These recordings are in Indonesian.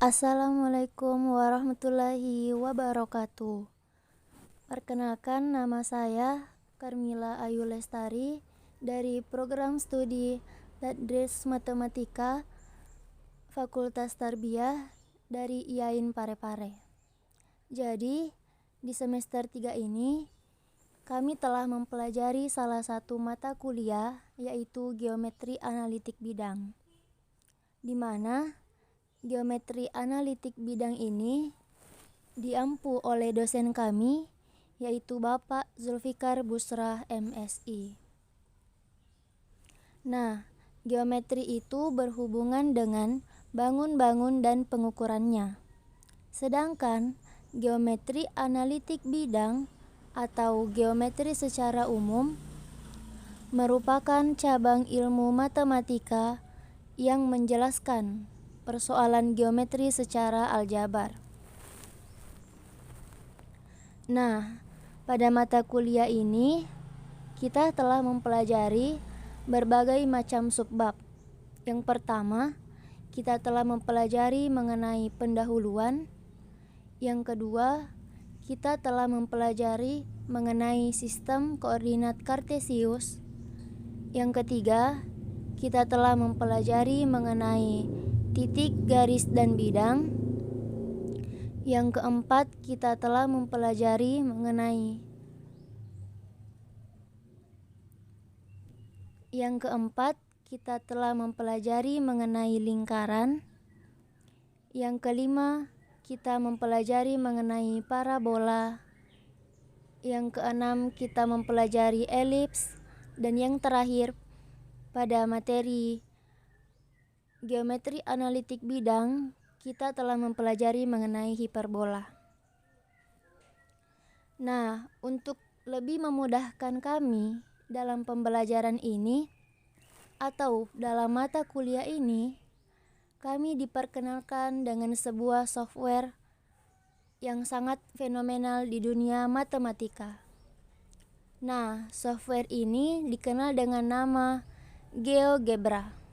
Assalamualaikum warahmatullahi wabarakatuh. Perkenalkan, nama saya Karmila Ayu Lestari dari Program Studi Tadris Matematika Fakultas Tarbiyah dari IAIN Parepare. Jadi, di semester 3 ini kami telah mempelajari salah satu mata kuliah, yaitu Geometri Analitik Bidang, di mana geometri analitik bidang ini diampu oleh dosen kami, yaitu Bapak Zulfikar Busrah MSI. Nah, geometri itu berhubungan dengan bangun-bangun dan pengukurannya. Sedangkan geometri analitik bidang atau geometri secara umum merupakan cabang ilmu matematika yang menjelaskan persoalan geometri secara aljabar. Nah, pada mata kuliah ini kita telah mempelajari berbagai macam subbab. Yang pertama, kita telah mempelajari mengenai pendahuluan. Yang kedua, kita telah mempelajari mengenai sistem koordinat kartesius. Yang ketiga, kita telah mempelajari mengenai titik, garis, dan bidang. Yang keempat, kita telah mempelajari mengenai lingkaran. Yang kelima, kita mempelajari mengenai parabola. Yang keenam, kita mempelajari elips. Dan yang terakhir, pada materi geometri analitik bidang, kita telah mempelajari mengenai hiperbola. Nah, untuk lebih memudahkan kami dalam pembelajaran ini atau dalam mata kuliah ini, kami diperkenalkan dengan sebuah software yang sangat fenomenal di dunia matematika. Nah, software ini dikenal dengan nama GeoGebra.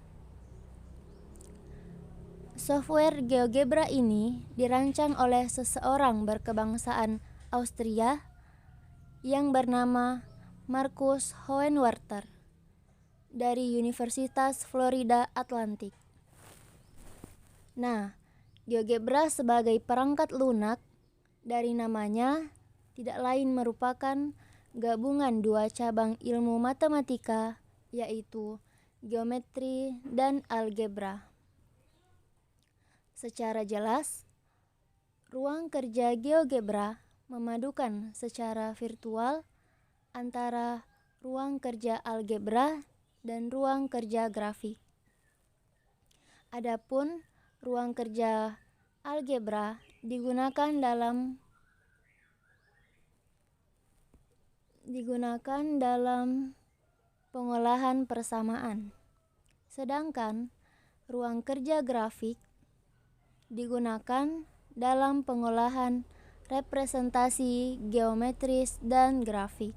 Software GeoGebra ini dirancang oleh seseorang berkebangsaan Austria yang bernama Marcus Hohenwarter dari Universitas Florida Atlantic. Nah, GeoGebra sebagai perangkat lunak dari namanya tidak lain merupakan gabungan dua cabang ilmu matematika, yaitu geometri dan algebra. Secara jelas, ruang kerja GeoGebra memadukan secara virtual antara ruang kerja algebra dan ruang kerja grafik. Adapun ruang kerja algebra digunakan dalam pengolahan persamaan. Sedangkan ruang kerja grafik digunakan dalam pengolahan representasi geometris dan grafik.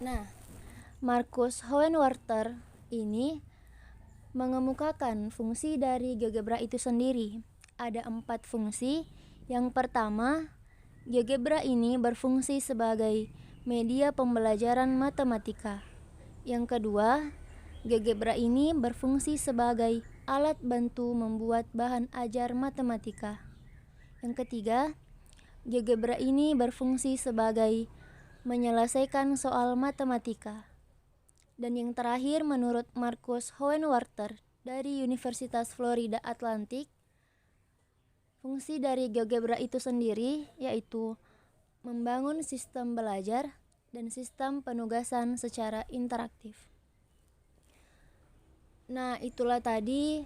Nah, Marcus Hohenwarter ini mengemukakan fungsi dari GeoGebra itu sendiri. Ada 4 fungsi. Yang pertama, GeoGebra ini berfungsi sebagai media pembelajaran matematika. Yang kedua, GeoGebra ini berfungsi sebagai alat bantu membuat bahan ajar matematika. Yang ketiga, GeoGebra ini berfungsi sebagai menyelesaikan soal matematika. Dan yang terakhir, menurut Marcus Hohenwarter dari Universitas Florida Atlantic, fungsi dari GeoGebra itu sendiri yaitu membangun sistem belajar dan sistem penugasan secara interaktif. Nah, itulah tadi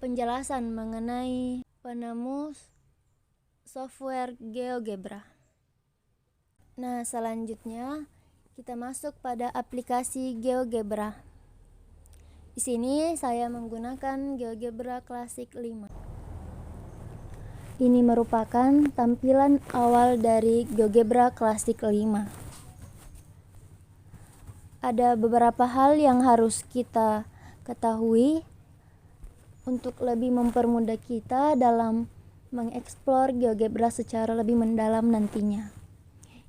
penjelasan mengenai penemu software GeoGebra. Nah, selanjutnya kita masuk pada aplikasi GeoGebra. Di sini saya menggunakan GeoGebra Classic 5. Ini merupakan tampilan awal dari GeoGebra Classic 5. Ada beberapa hal yang harus kita ketahui untuk lebih mempermudah kita dalam mengeksplor GeoGebra secara lebih mendalam nantinya.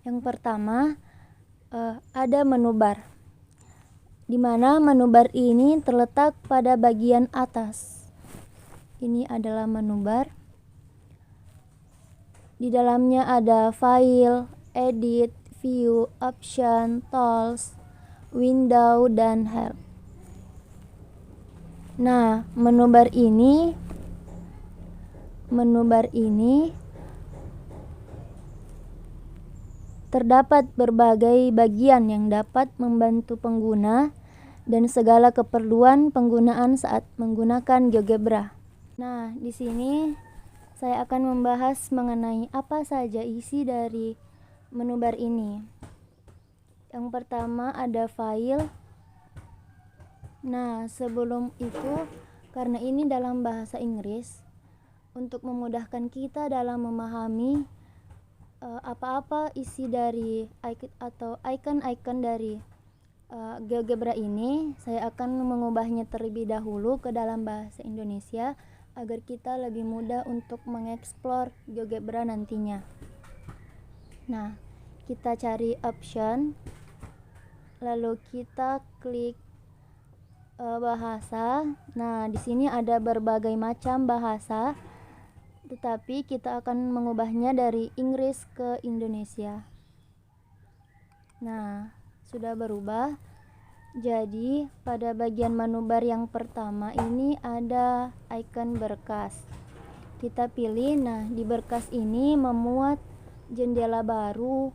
Yang pertama, ada menu bar, di mana menu bar ini terletak pada bagian atas. Ini adalah menu bar. Di dalamnya ada file, edit, view, option, tools, window, dan help. Nah, menu bar ini terdapat berbagai bagian yang dapat membantu pengguna dan segala keperluan penggunaan saat menggunakan GeoGebra. Nah, di sini saya akan membahas mengenai apa saja isi dari menu bar ini. Yang pertama ada file. Nah, sebelum itu, karena ini dalam bahasa Inggris, untuk memudahkan kita dalam memahami apa-apa isi dari icon-icon dari GeoGebra ini, saya akan mengubahnya terlebih dahulu ke dalam bahasa Indonesia agar kita lebih mudah untuk mengeksplor GeoGebra nantinya. Nah, kita cari option, lalu kita klik bahasa. Nah, di sini ada berbagai macam bahasa, tetapi kita akan mengubahnya dari Inggris ke Indonesia. Nah, sudah berubah. Jadi, pada bagian menu bar yang pertama ini ada icon berkas. Kita pilih. Nah, di berkas ini memuat jendela baru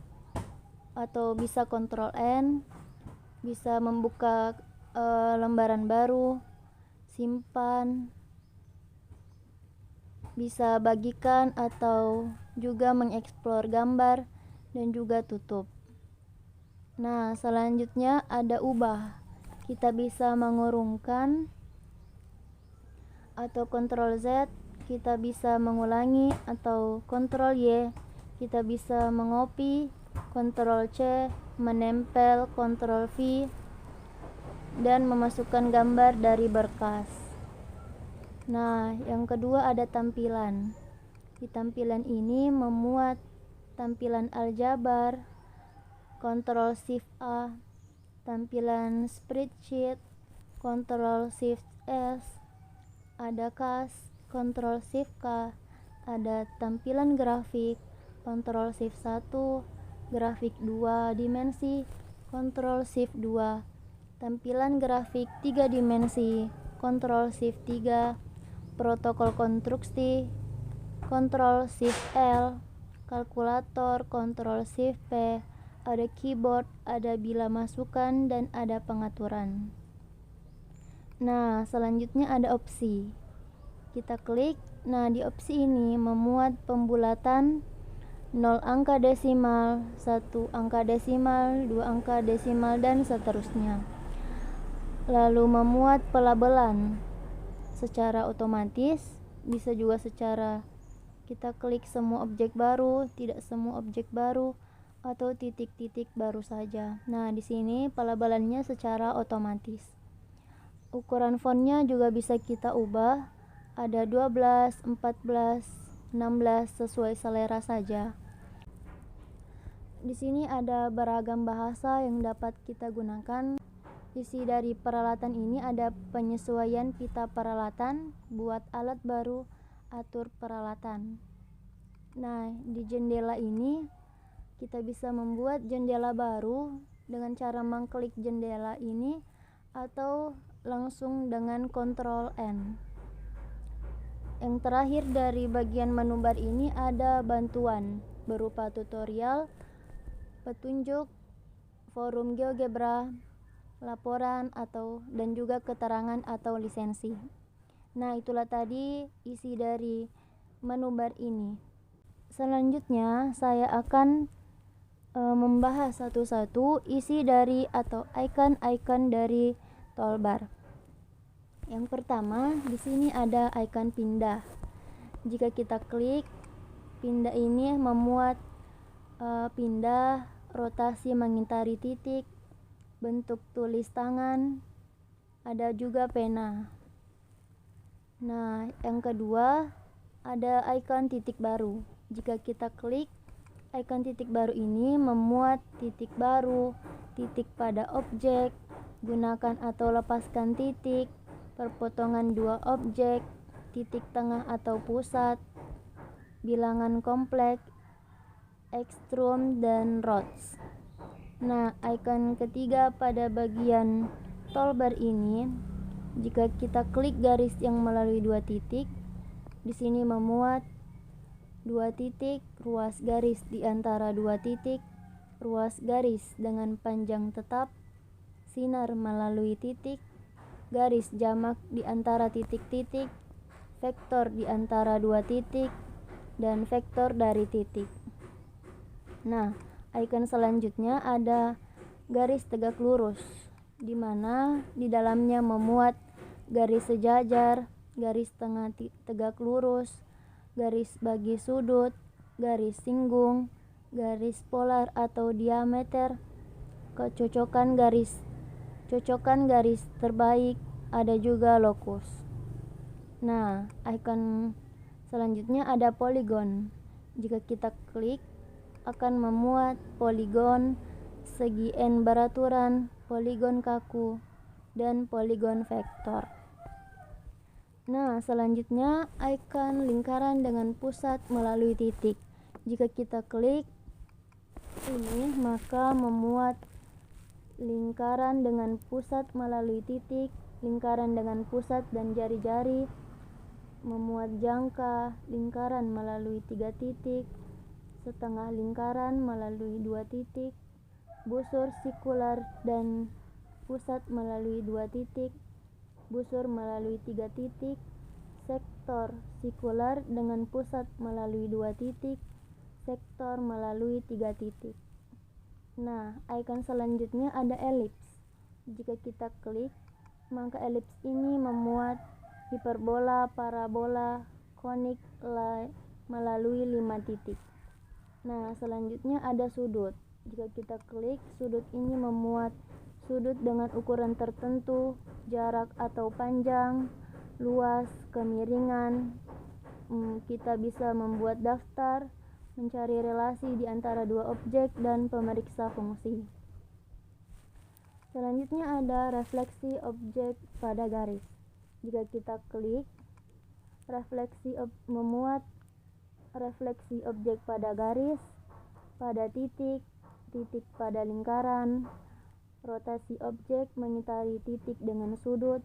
atau bisa Ctrl N, bisa membuka lembaran baru, simpan, bisa bagikan atau juga mengeksplor gambar dan juga tutup. Nah, selanjutnya ada ubah. Kita bisa mengurungkan atau Ctrl Z, kita bisa mengulangi atau Ctrl Y, kita bisa mengopi, Ctrl C, menempel, Ctrl V, dan memasukkan gambar dari berkas. Nah, yang kedua ada tampilan. Di tampilan ini memuat tampilan aljabar, Ctrl Shift A, tampilan spreadsheet, Ctrl Shift S, ada kas, Ctrl Shift K, ada tampilan grafik, Ctrl Shift 1, grafik 2 dimensi, Ctrl Shift 2, tampilan grafik 3 dimensi, Ctrl Shift 3, protokol konstruksi, Ctrl Shift L, kalkulator, Ctrl Shift P, ada keyboard, ada bila masukan, dan ada pengaturan. Nah, selanjutnya ada opsi. Kita klik. Nah, di opsi ini memuat pembulatan 0 angka desimal, 1 angka desimal, 2 angka desimal, dan seterusnya. Lalu memuat pelabelan secara otomatis, bisa juga secara kita klik semua objek baru, tidak semua objek baru, atau titik-titik baru saja. Nah, di sini pelabelannya secara otomatis. Ukuran fontnya juga bisa kita ubah, ada 12, 14, 16 sesuai selera saja. Di sini ada beragam bahasa yang dapat kita gunakan. Isi dari peralatan ini ada penyesuaian pita peralatan, buat alat baru, atur peralatan. Nah, di jendela ini kita bisa membuat jendela baru dengan cara mengklik jendela ini atau langsung dengan Ctrl N. Yang terakhir dari bagian menu bar ini ada bantuan berupa tutorial, petunjuk, forum GeoGebra, laporan dan juga keterangan atau lisensi. Nah, itulah tadi isi dari menu bar ini. Selanjutnya saya akan membahas satu-satu isi dari atau icon-icon dari toolbar. Yang pertama, di sini ada icon pindah. Jika kita klik, pindah ini memuat pindah, rotasi mengitari titik, bentuk tulis tangan, ada juga pena. Nah, yang kedua ada icon titik baru. Jika kita klik icon titik baru ini memuat titik baru, titik pada objek, gunakan atau lepaskan titik, perpotongan dua objek, titik tengah atau pusat, bilangan kompleks, ekstrum, dan rows. Nah, icon ketiga pada bagian toolbar ini, jika kita klik garis yang melalui dua titik, di sini memuat dua titik, ruas garis di antara dua titik, ruas garis dengan panjang tetap, sinar melalui titik, garis jamak di antara titik-titik, vektor di antara dua titik, dan vektor dari titik. Nah, icon selanjutnya ada garis tegak lurus, di mana di dalamnya memuat garis sejajar, garis tengah tegak lurus, garis bagi sudut, garis singgung, garis polar atau diameter, cocokan garis terbaik, ada juga lokus. Nah, icon selanjutnya ada poligon. Jika kita klik akan memuat poligon segi N beraturan, poligon kaku, dan poligon vektor. Nah, selanjutnya icon lingkaran dengan pusat melalui titik. Jika kita klik ini, maka memuat lingkaran dengan pusat melalui titik, lingkaran dengan pusat dan jari-jari, memuat jangka lingkaran melalui 3 titik, setengah lingkaran melalui 2 titik, busur sikular dan pusat melalui 2 titik, busur melalui 3 titik, sektor sikular dengan pusat melalui 2 titik, sektor melalui 3 titik. Nah, icon selanjutnya ada elips. Jika kita klik, maka elips ini memuat hiperbola, parabola, konik melalui 5 titik. Nah, selanjutnya ada sudut. Jika kita klik, sudut ini memuat sudut dengan ukuran tertentu, jarak atau panjang, luas, kemiringan. Kita bisa membuat daftar, mencari relasi di antara dua objek, dan pemeriksa fungsi. Selanjutnya ada refleksi objek pada garis. Jika kita klik, memuat refleksi objek pada garis, pada titik, titik pada lingkaran, rotasi objek mengitari titik dengan sudut,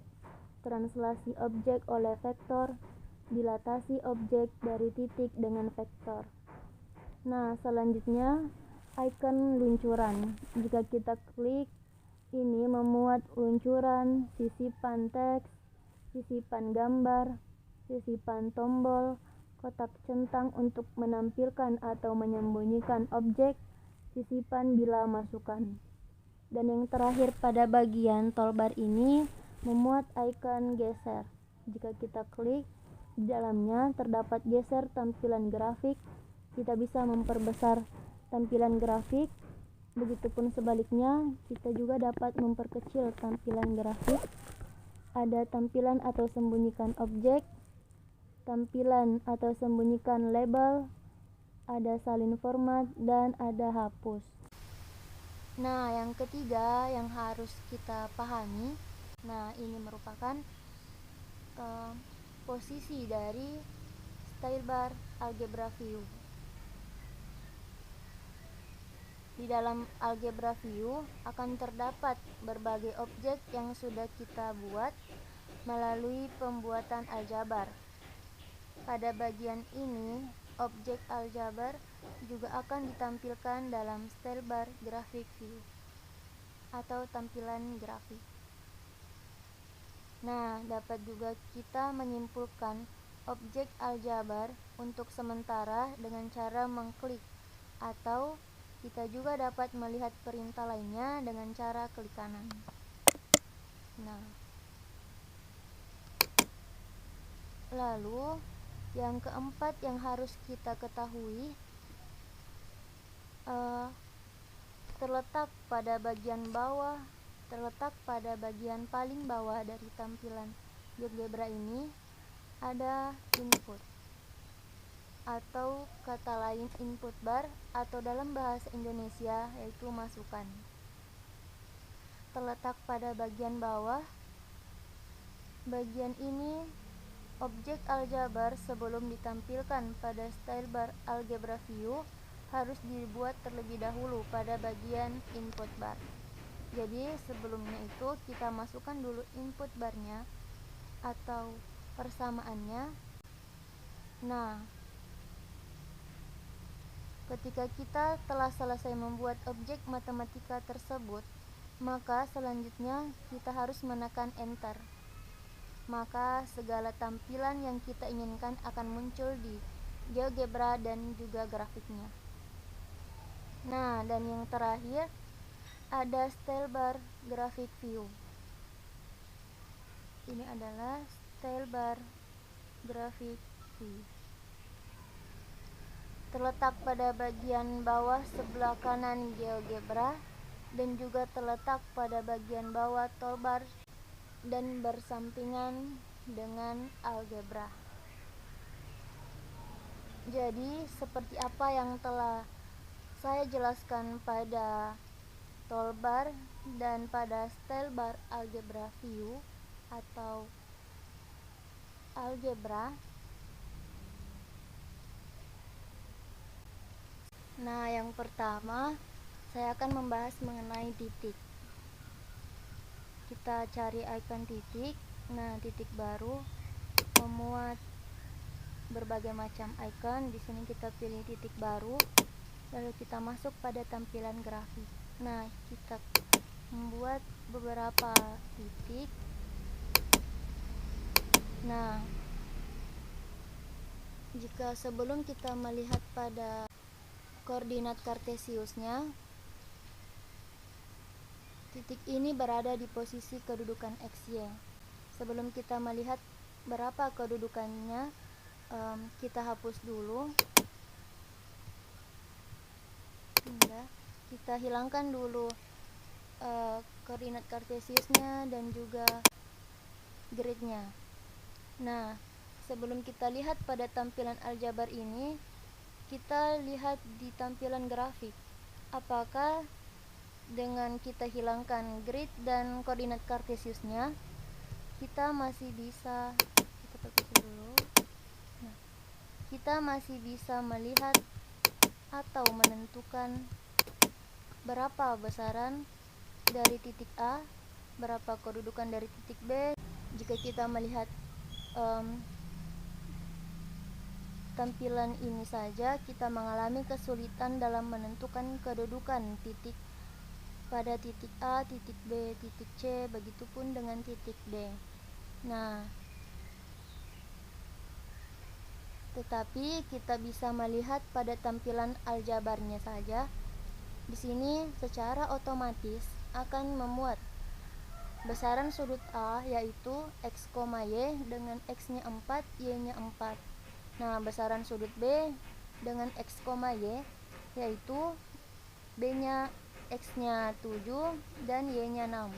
translasi objek oleh vektor, dilatasi objek dari titik dengan vektor. Nah, selanjutnya icon luncuran. Jika kita klik, ini memuat luncuran, sisipan teks, sisipan gambar, sisipan tombol, kotak centang untuk menampilkan atau menyembunyikan objek, sisipan bila masukan. Dan yang terakhir pada bagian toolbar ini memuat icon geser. Jika kita klik, di dalamnya terdapat geser tampilan grafik. Kita bisa memperbesar tampilan grafik. Begitupun sebaliknya, kita juga dapat memperkecil tampilan grafik. Ada tampilan atau sembunyikan objek, tampilan atau sembunyikan label, ada salin format, dan ada hapus. Nah, yang ketiga yang harus kita pahami, nah ini merupakan posisi dari stylebar algebra view. Di dalam algebra view akan terdapat berbagai objek yang sudah kita buat melalui pembuatan aljabar. Pada bagian ini, objek aljabar juga akan ditampilkan dalam stylebar graphic view atau tampilan grafik. Nah, dapat juga kita menyimpulkan objek aljabar untuk sementara dengan cara mengklik, atau kita juga dapat melihat perintah lainnya dengan cara klik kanan. Nah, lalu yang keempat yang harus kita ketahui terletak pada bagian paling bawah dari tampilan GeoGebra ini ada input, atau kata lain input bar, atau dalam bahasa Indonesia yaitu masukan. Terletak pada bagian bawah. Bagian ini objek aljabar sebelum ditampilkan pada style bar algebra view harus dibuat terlebih dahulu pada bagian input bar. Jadi sebelumnya itu kita masukkan dulu input barnya atau persamaannya. Nah, ketika kita telah selesai membuat objek matematika tersebut, maka selanjutnya kita harus menekan enter. Maka segala tampilan yang kita inginkan akan muncul di GeoGebra dan juga grafiknya. Nah, dan yang terakhir ada style bar graphic view. Ini adalah style bar graphic view. Terletak pada bagian bawah sebelah kanan GeoGebra dan juga terletak pada bagian bawah toolbar dan bersampingan dengan algebra. Jadi seperti apa yang telah saya jelaskan pada toolbar dan pada style bar algebra view atau algebra. Nah, yang pertama saya akan membahas mengenai titik. Kita cari icon titik. Nah, titik baru memuat berbagai macam icon. Di sini kita pilih titik baru, lalu kita masuk pada tampilan grafik. Nah, kita membuat beberapa titik. Nah, jika sebelum kita melihat pada koordinat kartesiusnya, titik ini berada di posisi kedudukan XY. Sebelum kita melihat berapa kedudukannya, kita hapus dulu. Kita hilangkan dulu koordinat kartesiusnya dan juga gridnya. Nah, sebelum kita lihat pada tampilan aljabar ini, kita lihat di tampilan grafik. Apakah dengan kita hilangkan grid dan koordinat kartesiusnya, kita masih bisa kita masih bisa melihat atau menentukan berapa besaran dari titik A, berapa kedudukan dari titik B. Jika kita melihat tampilan ini saja, kita mengalami kesulitan dalam menentukan kedudukan titik pada titik A, titik B, titik C, begitupun dengan titik D. Nah, tetapi kita bisa melihat pada tampilan aljabarnya saja. Di sini secara otomatis akan memuat besaran sudut A yaitu X, Y dengan X-nya 4, Y-nya 4. Nah, besaran sudut B dengan X, Y yaitu B-nya X-nya 7 dan Y-nya 6.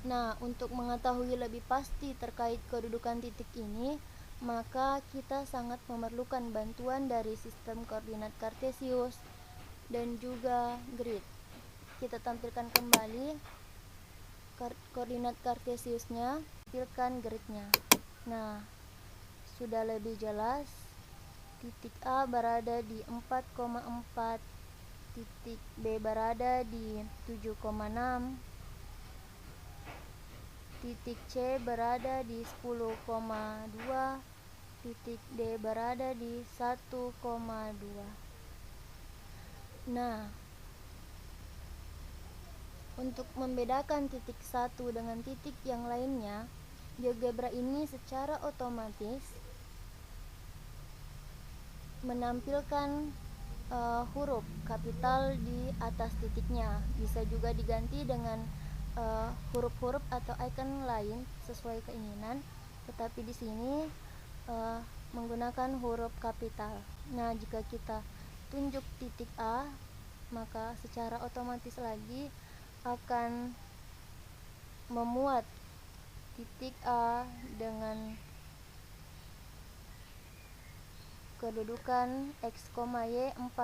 Nah, untuk mengetahui lebih pasti terkait kedudukan titik ini, maka kita sangat memerlukan bantuan dari sistem koordinat kartesius dan juga grid. Kita tampilkan kembali koordinat kartesiusnya, tampilkan gridnya. Nah, sudah lebih jelas. Titik A berada di 4,4, titik B berada di 7,6, titik C berada di 10,2, titik D berada di 1,2. Nah, untuk membedakan titik satu dengan titik yang lainnya, GeoGebra ini secara otomatis menampilkan huruf kapital di atas titiknya. Bisa juga diganti dengan huruf-huruf atau icon lain sesuai keinginan, tetapi di sini menggunakan huruf kapital. Nah, jika kita tunjuk titik A, maka secara otomatis lagi akan memuat titik A dengan kedudukan X, Y 4,4.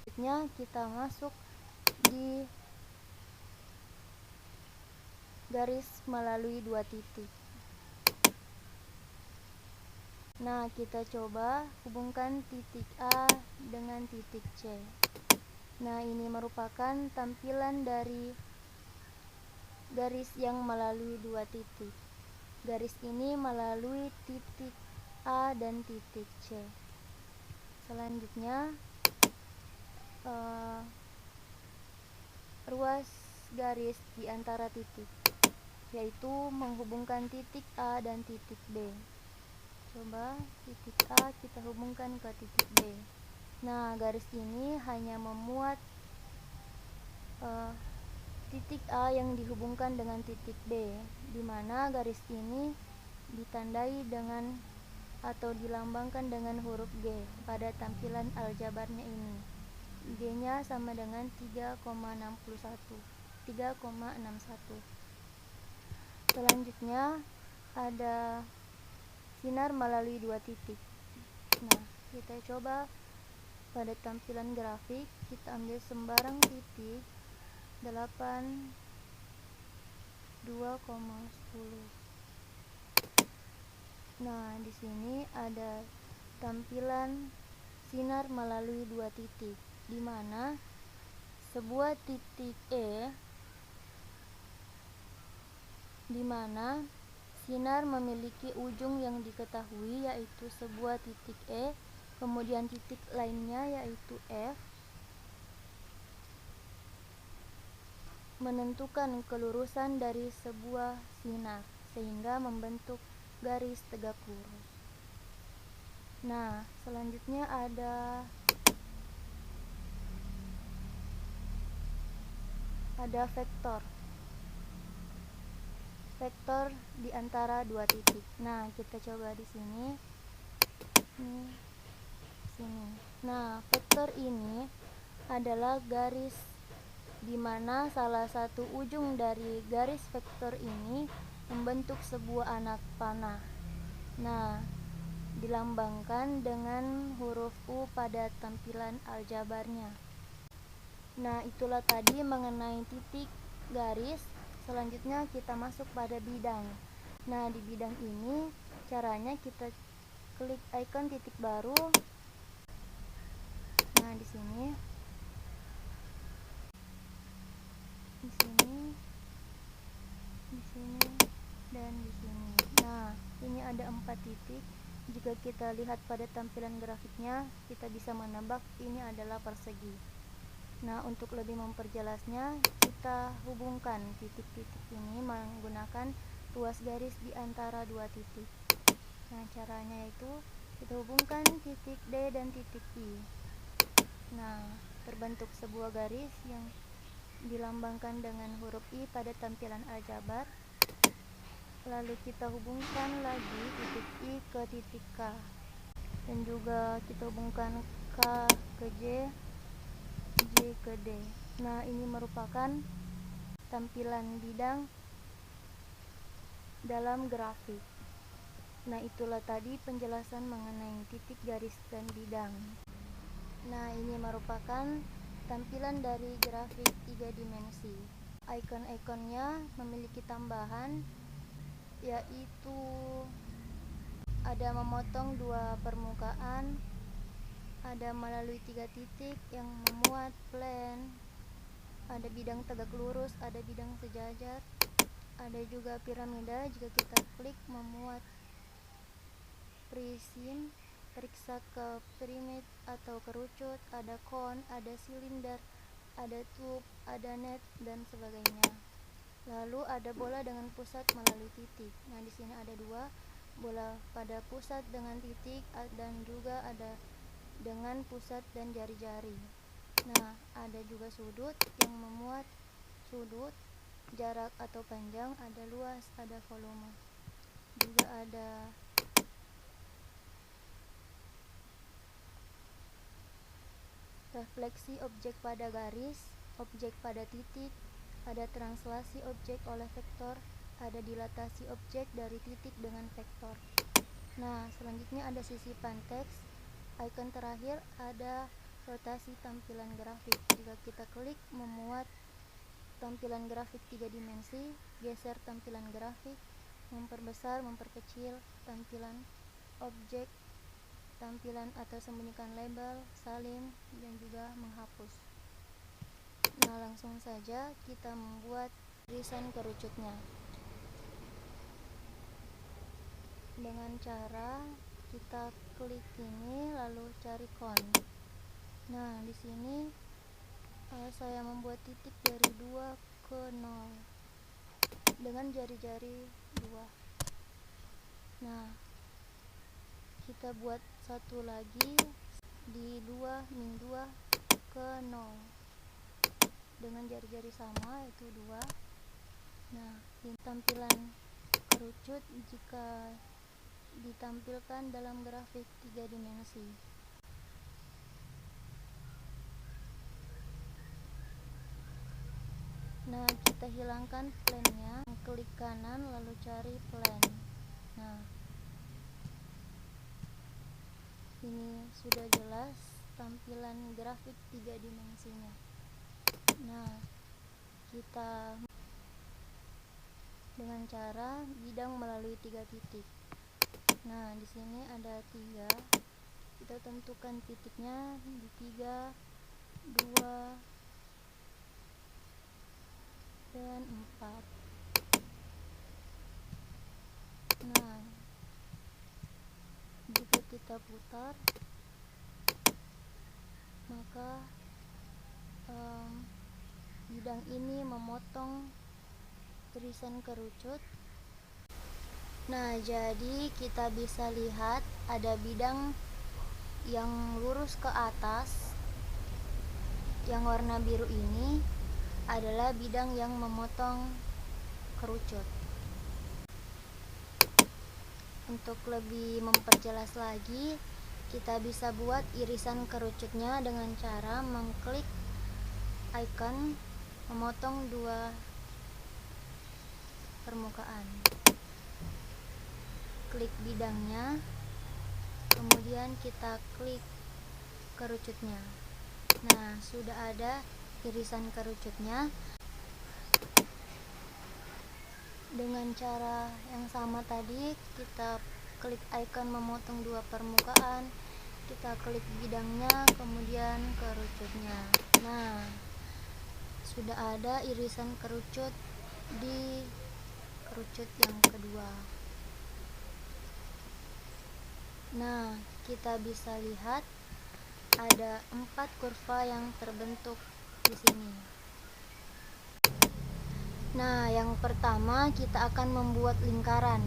Selanjutnya kita masuk di garis melalui 2 titik. Nah, kita coba hubungkan titik A dengan titik C. Nah, ini merupakan tampilan dari garis yang melalui 2 titik. Garis ini melalui titik A dan titik C. Selanjutnya, ruas garis di antara titik, yaitu menghubungkan titik A dan titik B. Coba titik A kita hubungkan ke titik B. Nah, garis ini hanya memuat titik A yang dihubungkan dengan titik B, di mana garis ini ditandai dengan atau dilambangkan dengan huruf G pada tampilan aljabarnya ini. G-nya sama dengan 3,61. Selanjutnya ada sinar melalui 2 titik. Nah, kita coba pada tampilan grafik, kita ambil sembarang titik 8, 2,10. Nah, di sini ada tampilan sinar melalui 2 titik, di mana sebuah titik E, di mana sinar memiliki ujung yang diketahui yaitu sebuah titik E, kemudian titik lainnya yaitu F, menentukan kelurusan dari sebuah sinar sehingga membentuk garis tegak lurus. Nah, selanjutnya ada vektor di antara 2 titik. Nah, kita coba di sini. Nah, vektor ini adalah garis di mana salah satu ujung dari garis vektor ini membentuk sebuah anak panah. Nah, dilambangkan dengan huruf U pada tampilan aljabarnya. Nah, itulah tadi mengenai titik garis. Selanjutnya kita masuk pada bidang. Nah, di bidang ini caranya kita klik icon titik baru. Nah, di sini, dan di sini. Nah, ini ada 4 titik. Jika kita lihat pada tampilan grafiknya, kita bisa menebak ini adalah persegi. Nah, untuk lebih memperjelasnya, kita hubungkan titik-titik ini menggunakan ruas garis di antara 2 titik. Nah, caranya yaitu kita hubungkan titik D dan titik I. Nah, terbentuk sebuah garis yang dilambangkan dengan huruf I pada tampilan aljabar. Lalu kita hubungkan lagi titik I ke titik K, dan juga kita hubungkan K ke J, J ke D. Nah, ini merupakan tampilan bidang dalam grafik. Nah, itulah tadi penjelasan mengenai titik, garis, dan bidang. Nah, ini merupakan tampilan dari grafik 3 dimensi. Icon-iconnya memiliki tambahan, yaitu ada memotong 2 permukaan, ada melalui 3 titik yang memuat plane, ada bidang tegak lurus, ada bidang sejajar, ada juga piramida jika kita klik memuat prism, periksa ke piramid atau kerucut, ada kon, ada silinder, ada tube, ada net, dan sebagainya. Lalu ada bola dengan pusat melalui titik. Nah, di sini ada 2 bola pada pusat dengan titik, dan juga ada dengan pusat dan jari-jari. Nah, ada juga sudut yang memuat sudut, jarak atau panjang, ada luas, ada volume. Juga ada refleksi objek pada garis, objek pada titik, ada translasi objek oleh vektor, ada dilatasi objek dari titik dengan vektor. Nah, selanjutnya ada sisipan teks. Icon terakhir ada rotasi tampilan grafik. Jika kita klik memuat tampilan grafik 3 dimensi, geser tampilan grafik, memperbesar, memperkecil tampilan objek, tampilan atau sembunyikan label, salin, dan juga menghapus. Nah, langsung saja kita membuat irisan kerucutnya dengan cara kita klik ini lalu cari count. Nah, di sini saya membuat titik dari 2 ke 0 dengan jari-jari 2. Nah, kita buat satu lagi di 2 min 2 ke 0 dengan jari-jari sama, yaitu 2. Nah, ini tampilan kerucut jika ditampilkan dalam grafik 3 dimensi. Nah, kita hilangkan plan-nya, klik kanan lalu cari plan. Nah, ini sudah jelas tampilan grafik 3 dimensinya. Nah, kita dengan cara bidang melalui 3 titik. Nah, di sini ada 3. Kita tentukan titiknya di 3, 2, dan 4. Nah, jika kita putar, maka bidang ini memotong irisan kerucut. Nah, jadi kita bisa lihat ada bidang yang lurus ke atas. Yang warna biru ini adalah bidang yang memotong kerucut. Untuk lebih memperjelas lagi, kita bisa buat irisan kerucutnya dengan cara mengklik icon memotong 2 permukaan. Klik bidangnya, kemudian kita klik kerucutnya. Nah, sudah ada irisan kerucutnya. Dengan cara yang sama tadi, kita klik icon memotong 2 permukaan, kita klik bidangnya, kemudian kerucutnya. Nah, sudah ada irisan kerucut di kerucut yang kedua. Nah, kita bisa lihat ada 4 kurva yang terbentuk di sini. Nah, yang pertama kita akan membuat lingkaran.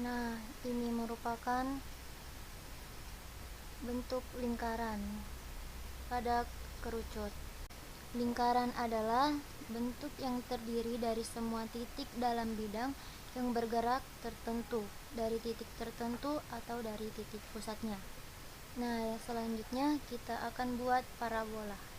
Nah, ini merupakan bentuk lingkaran pada kerucut. Lingkaran adalah bentuk yang terdiri dari semua titik dalam bidang yang bergerak tertentu dari titik tertentu atau dari titik pusatnya. Nah, selanjutnya kita akan buat parabola.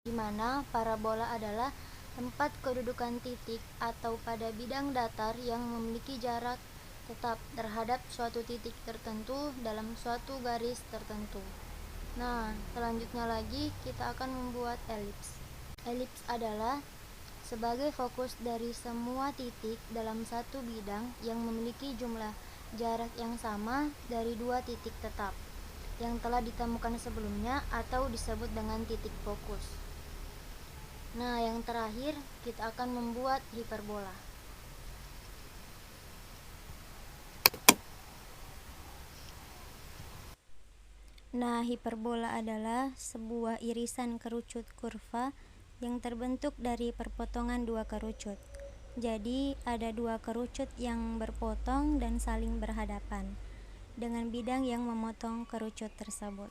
Di mana parabola adalah tempat kedudukan titik atau pada bidang datar yang memiliki jarak tetap terhadap suatu titik tertentu dalam suatu garis tertentu. Nah, selanjutnya lagi kita akan membuat elips. Elips adalah sebagai fokus dari semua titik dalam satu bidang yang memiliki jumlah jarak yang sama dari 2 titik tetap yang telah ditemukan sebelumnya atau disebut dengan titik fokus. Nah, yang terakhir kita akan membuat hiperbola. Nah, hiperbola adalah sebuah irisan kerucut kurva yang terbentuk dari perpotongan 2 kerucut. Jadi, ada dua kerucut yang berpotong dan saling berhadapan, dengan bidang yang memotong kerucut tersebut.